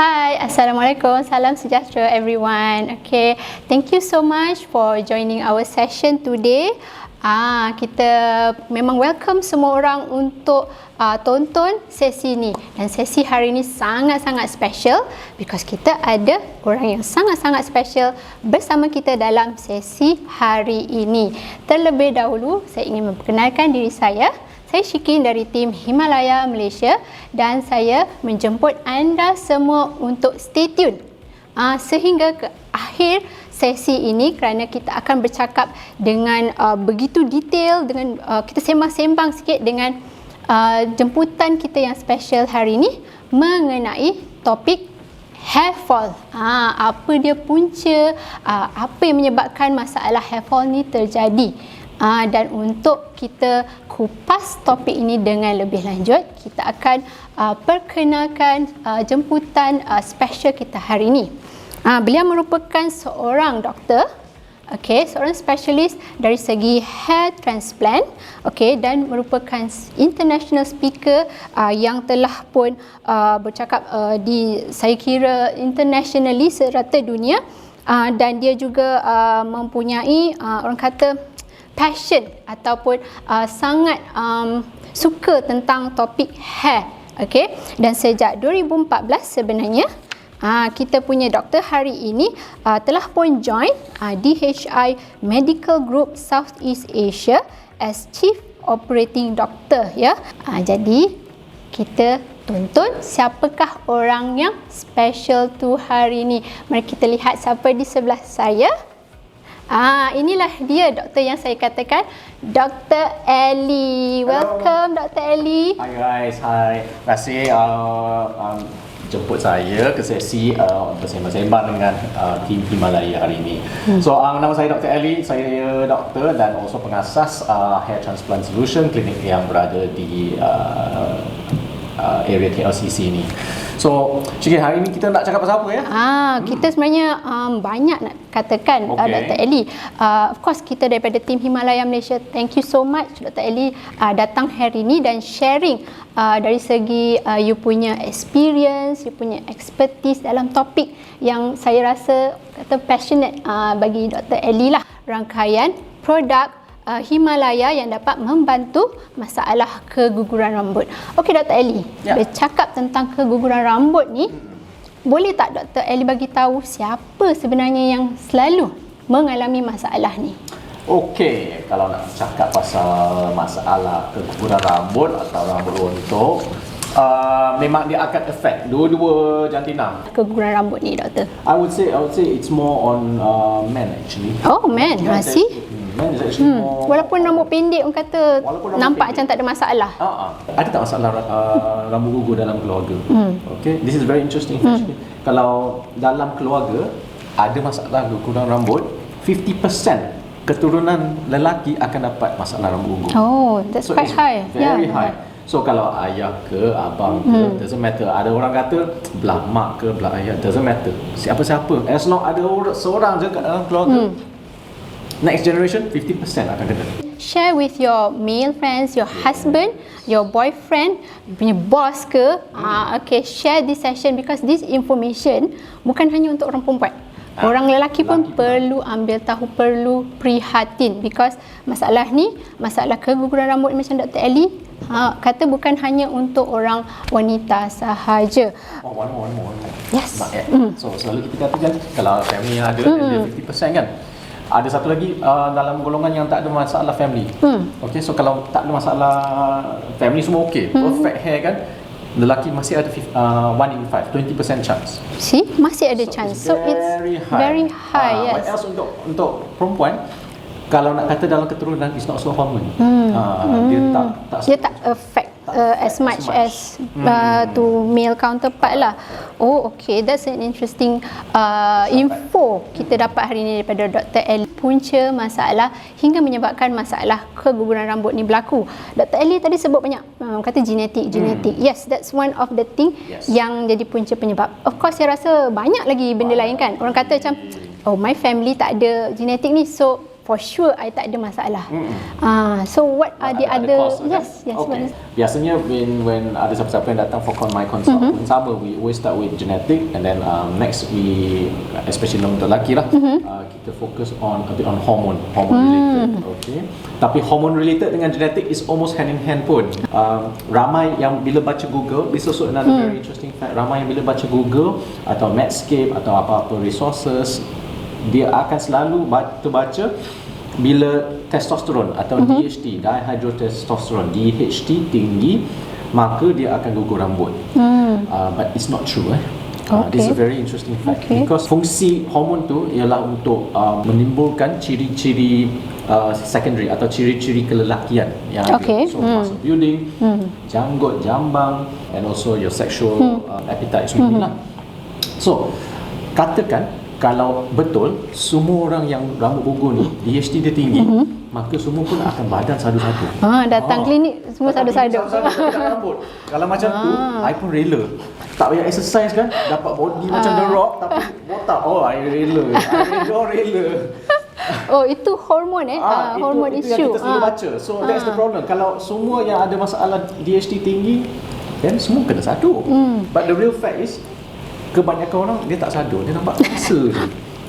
Hi, Assalamualaikum. Salam sejahtera everyone. Okay, thank you so much for joining our session today. Kita memang welcome semua orang untuk tonton sesi ni. Dan sesi hari ni sangat-sangat special because kita ada orang yang sangat-sangat special bersama kita dalam sesi hari ini. Terlebih dahulu, saya ingin memperkenalkan diri saya. Saya Syikin dari tim Himalaya Malaysia dan saya menjemput anda semua untuk stay tune sehingga ke akhir sesi ini kerana kita akan bercakap dengan begitu detail, dengan kita sembang-sembang sikit dengan jemputan kita yang special hari ini mengenai topik hair fall. Apa dia punca, apa yang menyebabkan masalah hair fall ni terjadi. Dan untuk kita kupas topik ini dengan lebih lanjut, kita akan perkenalkan jemputan special kita hari ini. Beliau merupakan seorang doktor, seorang spesialis dari segi hair transplant, dan merupakan international speaker yang telah pun bercakap saya kira internationally serata dunia, dan dia juga mempunyai orang kata passion ataupun sangat suka tentang topik hair. Dan sejak 2014 sebenarnya kita punya doktor hari ini telah pun join DHI Medical Group Southeast Asia as Chief Operating Doctor, ya. Jadi kita tonton siapakah orang yang special tu hari ini. Mari kita lihat siapa di sebelah saya. Inilah dia doktor yang saya katakan, Dr. Ellie. Welcome, Dr. Ellie. Hi guys, hi. Terima kasih jemput saya ke sesi bersembang-sembang dengan tim Himalaya hari ini. So, nama saya Dr. Ellie. Saya doktor dan also pengasas Hair Transplant Solution klinik yang berada di area KLCC ni. So, Syikin, hari ni kita nak cakap pasal apa ya? Kita sebenarnya banyak nak katakan, Dr. Ellie. Of course, kita daripada tim Himalaya Malaysia, thank you so much Dr. Ellie datang hari ini dan sharing dari segi you punya experience, you punya expertise dalam topik yang saya rasa passionate bagi Dr. Ellie lah. Rangkaian produk Himalaya yang dapat membantu masalah keguguran rambut. Okey Dr. Ellie, bercakap tentang keguguran rambut ni, boleh tak Dr. Ellie bagi tahu siapa sebenarnya yang selalu mengalami masalah ni? Okey, kalau nak cakap pasal masalah keguguran rambut atau rambut rontok, memang dia akan affect dua-dua jantina. Keguguran rambut ni, doktor? I would say it's more on men actually. Oh, men. Masih? Men is actually more. Walaupun rambut pendek orang kata nampak macam tak ada masalah. Ada tak masalah rambut gugur dalam keluarga? Okay, this is very interesting. Kalau dalam keluarga ada masalah keguguran rambut, 50% keturunan lelaki akan dapat masalah rambut gugur. Oh, that's quite high. Very high. So kalau ayah ke abang ke, doesn't matter. Ada orang kata belah mak ke belah ayah, doesn't matter. Siapa-siapa, as long ada seorang je kat dalam keluarga, next generation 50% akan kena. Share with your male friends, your husband, your boyfriend, punya boss ke. Share this session because this information bukan hanya untuk orang perempuan. Orang lelaki pun perlu ambil tahu, perlu prihatin because masalah ni, masalah keguguran rambut macam Dr. Ellie kata bukan hanya untuk orang wanita sahaja. One more. Yes. So selalu kita katakan kalau family yang ada 50% kan. Ada satu lagi dalam golongan yang tak ada masalah family. Okay, so kalau tak ada masalah family semua okay, perfect hair kan, lelaki masih ada 1 in 5, 20% chance. See, masih ada chance. So it's very high. Yes. What else untuk perempuan? Kalau nak kata dalam keturunan, it's not so common. Dia tak affect as much as to male counterpart lah. Oh, okay, that's an interesting info kita dapat hari ini daripada Dr. Ellie. Punca masalah hingga menyebabkan masalah keguguran rambut ni berlaku. Dr. Ellie tadi sebut banyak kata genetik. Yes, that's one of the thing yang jadi punca penyebab. Of course, saya rasa banyak lagi benda lain kan. Orang kata macam, oh, my family tak ada genetik ni, so for sure I tak ada masalah. So what are the Ada other cost, yes okay? yes Okay. Biasanya when ada siapa-siapa yang datang for my consult pun sama, we always start with genetic, and then next we, especially untuk lelaki lah, kita focus on a bit on hormone related. Okay. Tapi hormone related dengan genetic is almost hand in hand pun. Ramai yang bila baca Google, this is also another very interesting fact. Ramai yang bila baca Google atau Medscape atau apa-apa resources, dia akan selalu terbaca bila testosteron atau DHT, dihydrotestosterone, DHT tinggi, maka dia akan gugur rambut. But it's not true. This is a very interesting fact, because fungsi hormon tu ialah untuk menimbulkan ciri-ciri secondary atau ciri-ciri kelelakian yang ada. So muscle building, janggut, jambang, and also your sexual appetite semua lah. So katakan kalau betul semua orang yang rambut gugur ni DHT dia tinggi, maka semua pun akan badan sadu-sadu. Datang klinik semua sadu-sadu. Rambut. Kalau macam tu, I pun rela. Tak payah exercise kan, dapat body macam The Rock tapi botak. I rela. Oh, itu hormon hormon itu issue. yang kita selalu baca. So that's the problem. Kalau semua yang ada masalah DHT tinggi, then semua kena sadu. But the real fact is, kebanyakan orang dia tak sadar, dia nampak biasa je.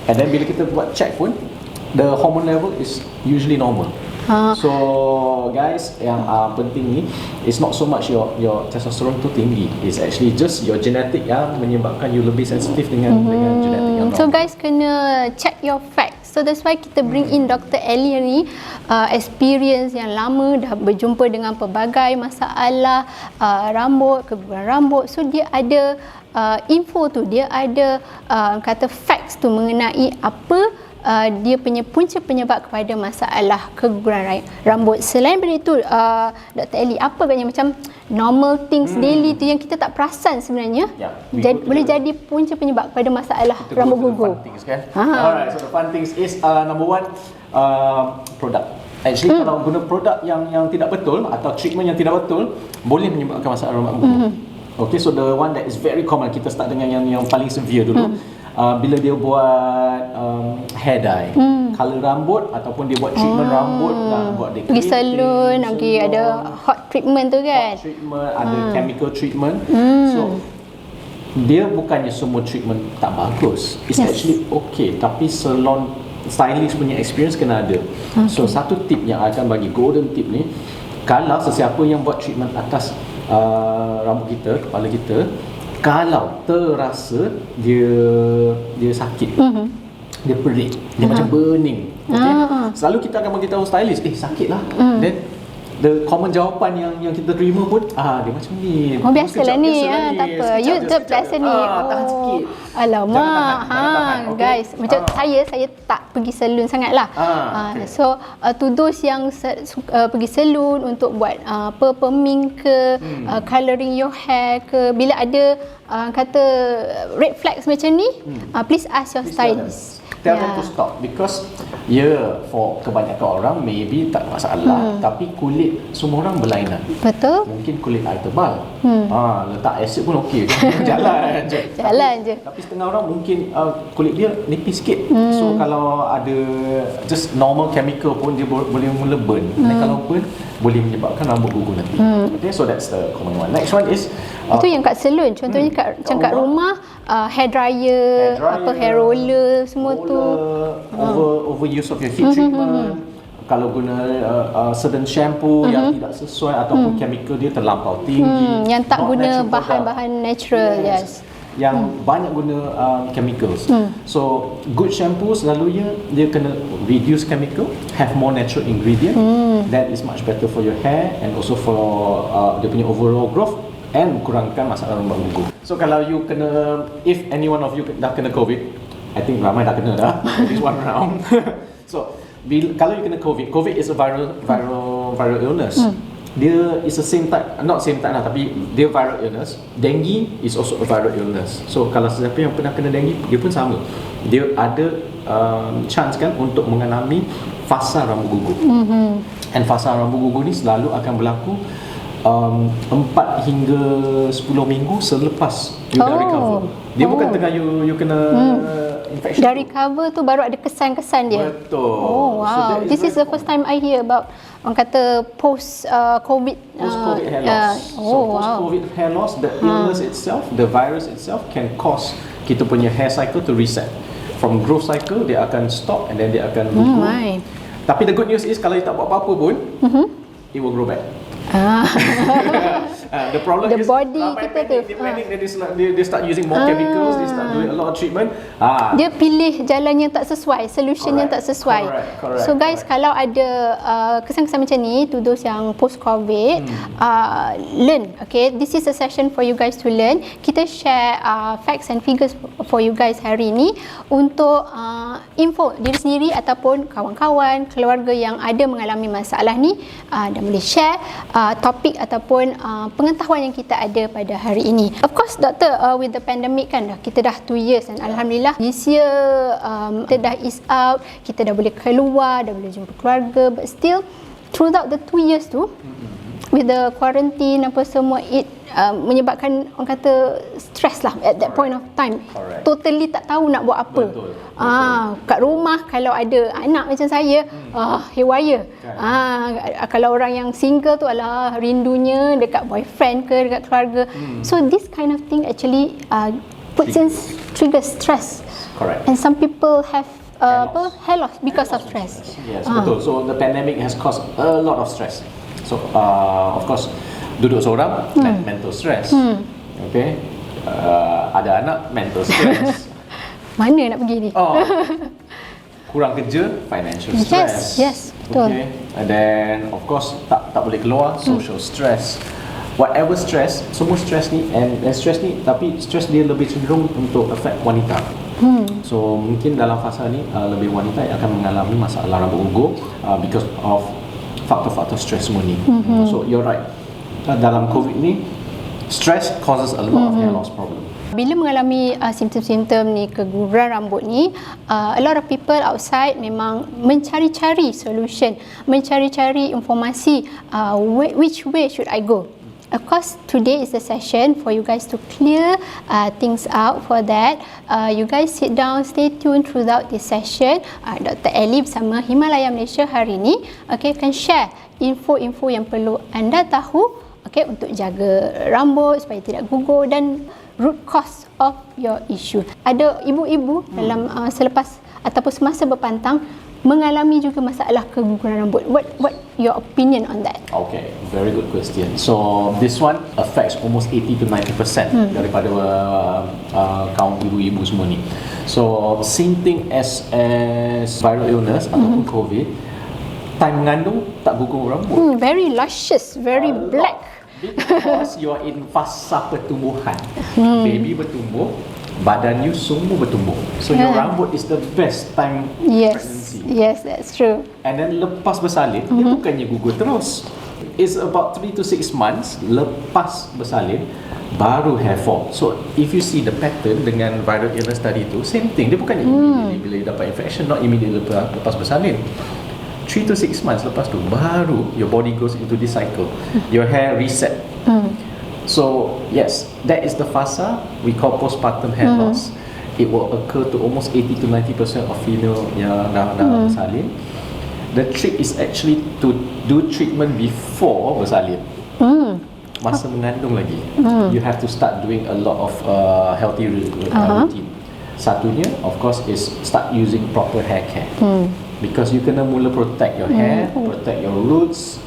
And then bila kita buat check pun, the hormone level is usually normal. So guys, yang penting ni is not so much your testosterone tu tinggi, it's actually just your genetic yang menyebabkan you lebih sensitif dengan genetik yang So normal. guys, kena check your facts. So that's why kita bring in Dr. Ellie ni, experience yang lama, dah berjumpa dengan pelbagai masalah rambut, keguguran rambut. So dia ada info tu, dia ada kata facts tu mengenai apa dia punya punca penyebab kepada masalah keguguran rambut. Selain daripada itu, Dr. Ellie, apa kan yang macam normal things daily tu yang kita tak perasan sebenarnya, boleh jadi punca penyebab kepada masalah rambut gugur. Kan? Alright, so the fun things is number one, produk. Actually kalau guna produk yang tidak betul atau treatment yang tidak betul, boleh menyebabkan masalah rambut gugur. Okay, so the one that is very common, kita start dengan yang paling severe dulu. Bila dia buat hair dye, color rambut, ataupun dia buat treatment rambut, buat dia pergi salon, lagi ada hot treatment tu kan, hot treatment, ada chemical treatment. So dia bukannya semua treatment tak bagus, it's actually okay, tapi salon stylist punya experience kena ada. So satu tip yang akan bagi, golden tip ni, kalau sesiapa yang buat treatment atas rambut kita, kepala kita, kalau terasa dia sakit, dia perik, dia macam burning, selalu kita akan bagi tahu stylist, sakit lah. Then the common jawapan yang kita terima pun, dia macam ni. Biasalah ni, tak apa. YouTube biasa ni. Tahan sikit. Alamak. Tahan, Guys, macam saya tak pergi salon sangat lah. So to those yang pergi salon untuk buat perming ke, colouring your hair ke, bila ada kata red flags macam ni, please ask your stylist. Tell them to stop, because for kebanyakan orang maybe tak masalah, tapi kulit semua orang berlainan. Betul. Mungkin kulit I tebal, letak asid pun okey, jalan je. Tapi setengah orang mungkin kulit dia nipis sikit. So kalau ada just normal chemical pun dia boleh mula burn. Dan kalau burn boleh menyebabkan rambut gugur nanti. Okay, so that's the common one. Next one is itu yang kat salon, contohnya kat rumah, hair dryer, hair roller, semua tu. Overuse of your heat treatment. Kalau guna certain shampoo yang tidak sesuai ataupun chemical dia terlampau tinggi, yang tak guna bahan-bahan natural, yang banyak guna chemicals. So good shampoo selalunya dia kena reduce chemical, have more natural ingredient. That is much better for your hair and also for dia punya overall growth, and kurangkan masalah rambut gugur. So kalau you kena, if any one of you dah kena COVID, I think ramai dah kena dah, at least one round. So kalau you kena COVID is a viral illness. Dia is the same type, not same type lah, tapi dia viral illness. Dengue is also a viral illness. So kalau sesiapa yang pernah kena dengue, dia pun sama. Dia ada chance kan untuk mengalami fasa rambut gugur. And fasa rambut gugur ni selalu akan berlaku 4 hingga 10 minggu selepas you dah recover. Dia bukan tengah you kena infection Dah tu. recover tu baru ada kesan-kesan dia. Betul. Oh wow. that This is very the first time I hear about orang kata post-COVID. Post-COVID hair loss. So post-COVID hair loss, the illness itself, the virus itself can cause kita punya hair cycle to reset. From growth cycle, dia akan stop and then dia akan grow. My. Tapi the good news is kalau you tak buat apa-apa pun, it will grow back. The problem The is body ramai kita panic, tu. they start using more chemicals, they start doing a lot of treatment. Dia pilih jalan yang tak sesuai, solution yang tak sesuai. Correct, So guys, kalau ada kesan-kesan macam ni, to those yang post-COVID, learn. Okay, this is a session for you guys to learn. Kita share facts and figures for you guys hari ni untuk info diri sendiri ataupun kawan-kawan, keluarga yang ada mengalami masalah ni, dan boleh share topik ataupun pengetahuan yang kita ada pada hari ini. Of course, Doktor, with the pandemic kan, kita dah 2 years dan Alhamdulillah this year kita dah ease out, kita dah boleh keluar, dah boleh jumpa keluarga, but still throughout the 2 years tu, with the quarantine apa semua, it menyebabkan orang kata stress lah at that point of time. Totally tak tahu nak buat apa. Betul. Kat rumah kalau ada anak macam saya, haywire. Kalau orang yang single tu, alah rindunya dekat boyfriend ke dekat keluarga. So this kind of thing actually puts in trigger stress. Correct. And some people have hair loss because of stress. Yes, betul. So the pandemic has caused a lot of stress. So of course, duduk seorang, mental stress. Okay. Ada anak, mental stress. Mana nak pergi ni? Kurang kerja, financial stress. Yes, betul. Okay. And then of course tak boleh keluar, social stress. Whatever stress, semua stress ni and stress ni, tapi stress dia lebih cenderung untuk affect wanita. So mungkin dalam fasa ni lebih wanita yang akan mengalami masalah rambut gugur because of faktor-faktor stress semua ni. So you're right. Dalam COVID ni, stress causes a lot of hair loss problem. Bila mengalami simptom-simptom ni, keguguran rambut ni, a lot of people outside memang mencari-cari solution, mencari-cari informasi, which way should I go. Of course, today is the session for you guys to clear things out. For that, you guys sit down, stay tuned throughout this session. Dr. Ellie bersama Himalaya Malaysia hari ni, okay, akan share info-info yang perlu anda tahu, okay, untuk jaga rambut supaya tidak gugur dan root cause of your issue. Ada ibu-ibu dalam selepas ataupun semasa berpantang mengalami juga masalah keguguran rambut. What your opinion on that? Okay, very good question. So this one affects almost 80 to 90% daripada kaum ibu-ibu semua ni. So same thing as viral illness ataupun COVID. Time mengandung tak gugur rambut. Very luscious, very black. Because you are in fasa pertumbuhan. Baby bertumbuh, badan you semua bertumbuh. So your rambut is the best time pregnancy. Yes, that's true. And then lepas bersalin, dia bukannya gugur terus. It's about 3 to 6 months lepas bersalin baru hair fall. So if you see the pattern dengan viral illness tadi tu, same thing. Dia bukannya immediately bila dapat infection, not immediately lepas bersalin. 3 to 6 months lepas tu baru your body goes into this cycle. Your hair reset. So yes, that is the fasa we call postpartum hair loss. It will occur to almost 80 to 90% of female yang dah bersalin. The trick is actually to do treatment before bersalin. Masa mengandung lagi, you have to start doing a lot of healthy routine. Satunya, of course, is start using proper hair care. Because you kena mula protect your hair, protect your roots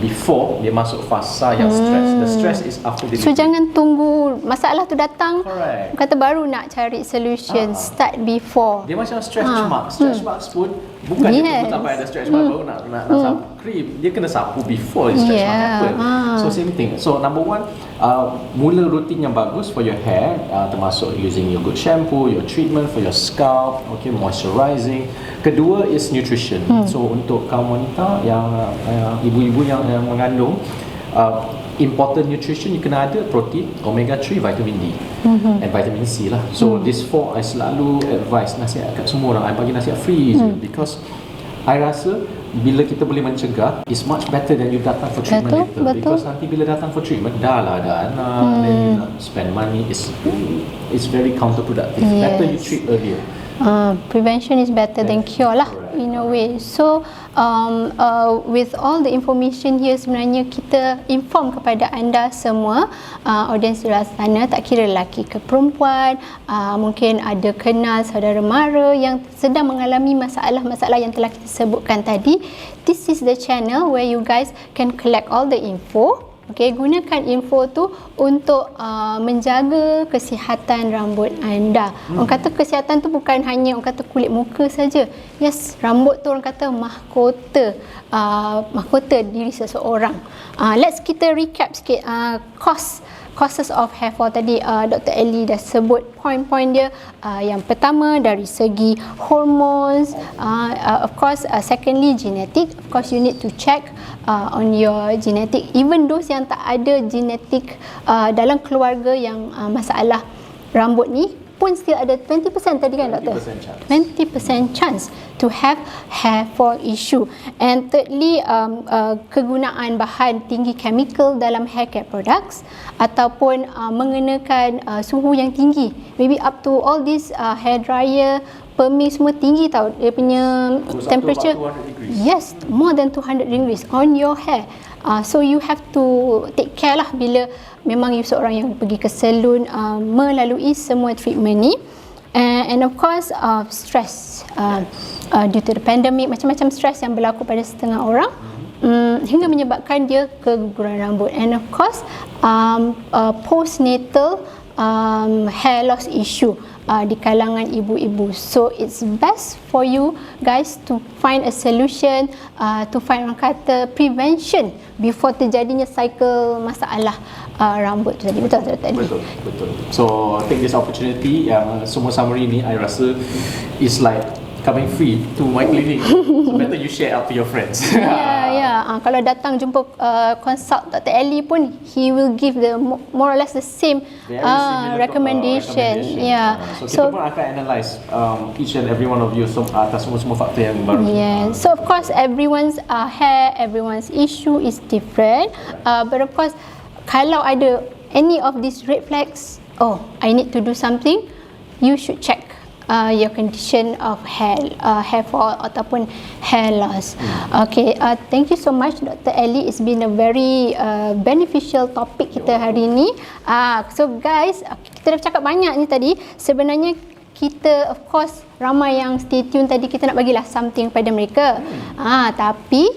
before dia masuk fasa yang stress. The stress is after delivery. So jangan tunggu masalah tu datang, Correct. kata baru nak cari solution. Start before. Dia macam stretch marks. Stretch marks pun bukan dia tunggu sampai ada stretch mark baru nak sapu krim. Dia kena sapu before stretch mark happen. So same thing. So number one, mula rutin yang bagus for your hair, termasuk using your good shampoo, your treatment for your scalp, okay, moisturizing. Kedua is nutrition. So untuk kaum wanita yang ibu-ibu yang mengandung, important nutrition you kena ada protein, omega 3, vitamin D and vitamin C lah. So these four I selalu advise, nasihat kat semua orang. I bagi nasihat free je, because I rasa bila kita boleh mencegah is much better than you datang for treatment later. Because nanti bila datang for treatment dah lah ada anak, then you nak spend money, is very counterproductive. Better you treat earlier. Prevention is better than cure lah, in a way. So with all the information here, sebenarnya kita inform kepada anda semua, audiens di luar sana, tak kira lelaki ke perempuan, mungkin ada kenal saudara mara yang sedang mengalami masalah-masalah yang telah kita sebutkan tadi. This is the channel where you guys can collect all the info. Okay, gunakan info tu untuk menjaga kesihatan rambut anda. Orang kata kesihatan tu bukan hanya orang kata kulit muka saja. Yes, rambut tu orang kata mahkota, mahkota diri seseorang. Let's kita recap sikit causes of hair fall tadi. Dr. Ellie dah sebut poin-poin dia. Yang pertama dari segi hormones, of course, secondly genetic. Of course you need to check on your genetic, even those yang tak ada genetic dalam keluarga yang masalah rambut ni pun still ada 20% tadi kan doktor? 20% chance to have hair fall issue. And thirdly, kegunaan bahan tinggi chemical dalam hair care products ataupun mengenakan suhu yang tinggi, maybe up to all these hair dryer, permi semua tinggi tau dia punya temperature. Yes, more than 200 degrees on your hair. So you have to take care lah bila memang you seorang yang pergi ke salon melalui semua treatment ni. And of course stress due to the pandemic, macam-macam stress yang berlaku pada setengah orang hingga menyebabkan dia keguguran rambut. And of course postnatal hair loss issue di kalangan ibu-ibu. So it's best for you guys to find a solution, to find orang kata prevention before terjadinya cycle masalah rambut tu tadi. Betul tadi? Betul. So take this opportunity, yang semua summary ni I rasa is like coming free to my clinic. So better you share out to your friends. Kalau datang jumpa consult Dr. Ellie pun, he will give the more or less the same recommendation. So kita pun akan analyse each and every one of you atas semua faktor yang baru. So of course everyone's hair, everyone's issue is different. But of course kalau ada any of these red flags, I need to do something, you should check your condition of hair fall ataupun hair loss. Okay, thank you so much Dr. Ellie. It's been a very beneficial topic kita hari ni. So guys, kita dah cakap banyak ni tadi. Sebenarnya kita of course ramai yang stay tune tadi, kita nak bagilah something pada mereka. Tapi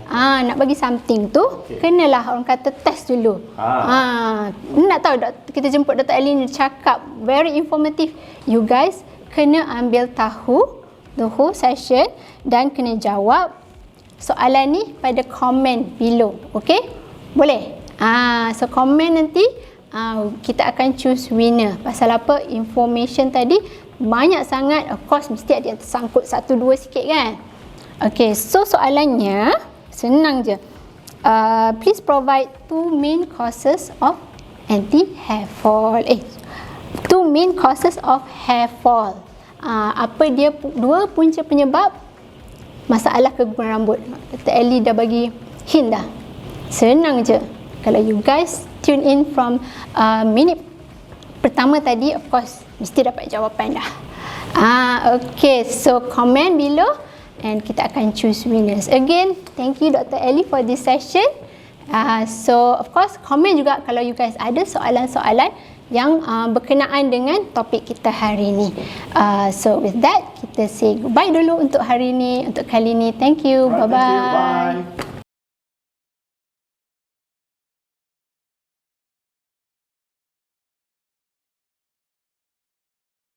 nak bagi something tu kenalah orang kata test dulu. Nak tahu kita jemput Dr. Ellie ni cakap very informative. You guys kena ambil tahu the whole session dan kena jawab soalan ni pada komen below. Okay? Boleh? So komen nanti kita akan choose winner. Pasal apa? Information tadi banyak sangat. Of course mesti ada yang tersangkut 1-2 sikit kan? Okay, so soalannya senang je. Please provide 2 main causes of anti-hair fall. 2 main causes of hair fall. Apa dia 2 punca penyebab masalah keguguran rambut? Dr. Ellie dah bagi hint dah. Senang je. Kalau you guys tune in from minit pertama tadi, of course mesti dapat jawapan dah. Okay, so comment below and kita akan choose winners. Again, thank you Dr. Ellie for this session. So of course comment juga kalau you guys ada soalan-soalan yang berkenaan dengan topik kita hari ni. So with that, kita say goodbye dulu untuk hari ni, untuk kali ni. Thank you. Bye-bye. Thank you. Bye.